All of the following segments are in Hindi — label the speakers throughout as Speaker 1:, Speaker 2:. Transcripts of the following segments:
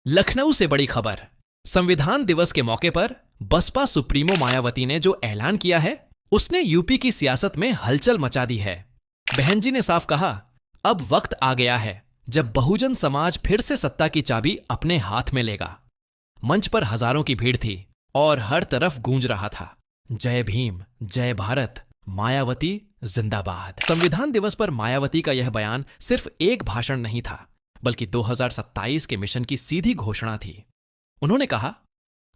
Speaker 1: लखनऊ से बड़ी खबर। संविधान दिवस के मौके पर बसपा सुप्रीमो मायावती ने जो ऐलान किया है उसने यूपी की सियासत में हलचल मचा दी है। बहन जी ने साफ कहा, अब वक्त आ गया है जब बहुजन समाज फिर से सत्ता की चाबी अपने हाथ में लेगा। मंच पर हजारों की भीड़ थी और हर तरफ गूंज रहा था, जय भीम, जय भारत, मायावती जिंदाबाद। संविधान दिवस पर मायावती का यह बयान सिर्फ एक भाषण नहीं था, बल्कि 2027 के मिशन की सीधी घोषणा थी। उन्होंने कहा,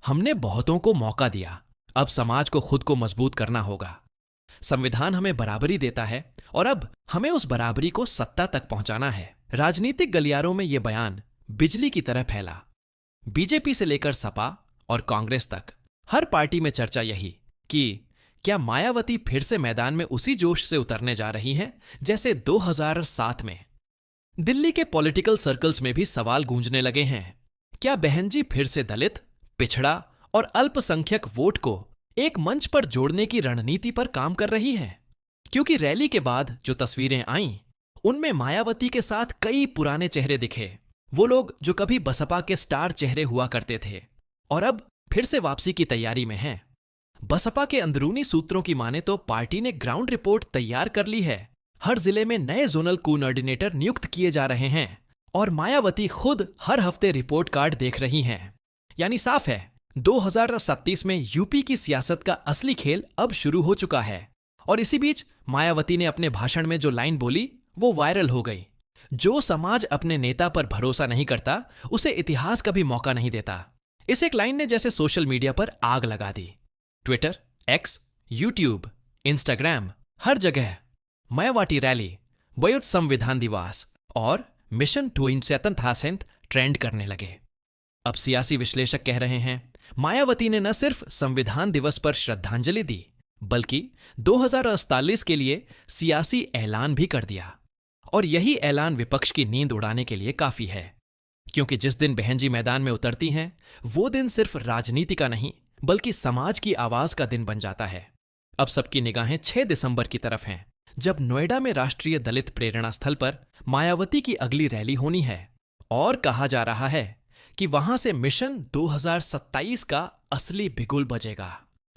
Speaker 1: हमने बहुतों को मौका दिया, अब समाज को खुद को मजबूत करना होगा। संविधान हमें बराबरी देता है और अब हमें उस बराबरी को सत्ता तक पहुंचाना है। राजनीतिक गलियारों में यह बयान बिजली की तरह फैला। बीजेपी से लेकर सपा और कांग्रेस तक हर पार्टी में चर्चा यही कि क्या मायावती फिर से मैदान में उसी जोश से उतरने जा रही हैं जैसे 2007 में। दिल्ली के पॉलिटिकल सर्कल्स में भी सवाल गूंजने लगे हैं, क्या बहन जी फिर से दलित, पिछड़ा और अल्पसंख्यक वोट को एक मंच पर जोड़ने की रणनीति पर काम कर रही हैं? क्योंकि रैली के बाद जो तस्वीरें आईं, उनमें मायावती के साथ कई पुराने चेहरे दिखे। वो लोग जो कभी बसपा के स्टार चेहरे हुआ करते थे और अब फिर से वापसी की तैयारी में हैं। बसपा के अंदरूनी सूत्रों की माने तो पार्टी ने ग्राउंड रिपोर्ट तैयार कर ली है। हर जिले में नए जोनल कोऑर्डिनेटर नियुक्त किए जा रहे हैं और मायावती खुद हर हफ्ते रिपोर्ट कार्ड देख रही हैं। यानी साफ है, 2037 में यूपी की सियासत का असली खेल अब शुरू हो चुका है। और इसी बीच मायावती ने अपने भाषण में जो लाइन बोली वो वायरल हो गई, जो समाज अपने नेता पर भरोसा नहीं करता उसे इतिहास कभी मौका नहीं देता। इस एक लाइन ने जैसे सोशल मीडिया पर आग लगा दी। ट्विटर, एक्स, यूट्यूब, इंस्टाग्राम, हर जगह मायावती रैली, वयोट संविधान दिवस और मिशन 2 ट्रेंड करने लगे। अब सियासी विश्लेषक कह रहे हैं, मायावती ने न सिर्फ संविधान दिवस पर श्रद्धांजलि दी, बल्कि 2048 के लिए सियासी ऐलान भी कर दिया। और यही ऐलान विपक्ष की नींद उड़ाने के लिए काफी है, क्योंकि जिस दिन बहन जी मैदान में उतरती हैं, वो दिन सिर्फ राजनीति का नहीं बल्कि समाज की आवाज का दिन बन जाता है। अब सबकी निगाहें 6 दिसंबर की तरफ हैं, जब नोएडा में राष्ट्रीय दलित प्रेरणा स्थल पर मायावती की अगली रैली होनी है। और कहा जा रहा है कि वहां से मिशन 2027 का असली बिगुल बजेगा।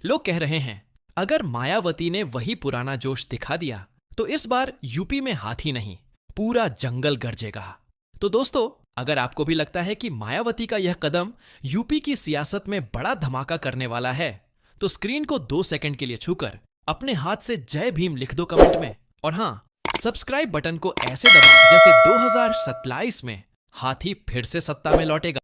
Speaker 1: लोग कह रहे हैं, अगर मायावती ने वही पुराना जोश दिखा दिया तो इस बार यूपी में हाथी नहीं, पूरा जंगल गरजेगा। तो दोस्तों, अगर आपको भी लगता है कि मायावती का यह कदम यूपी की सियासत में बड़ा धमाका करने वाला है, तो स्क्रीन को 2 सेकंड के लिए छूकर अपने हाथ से जय भीम लिख दो कमेंट में। और हाँ, सब्सक्राइब बटन को ऐसे दबाओ जैसे 2027 में हाथी फिर से सत्ता में लौटेगा।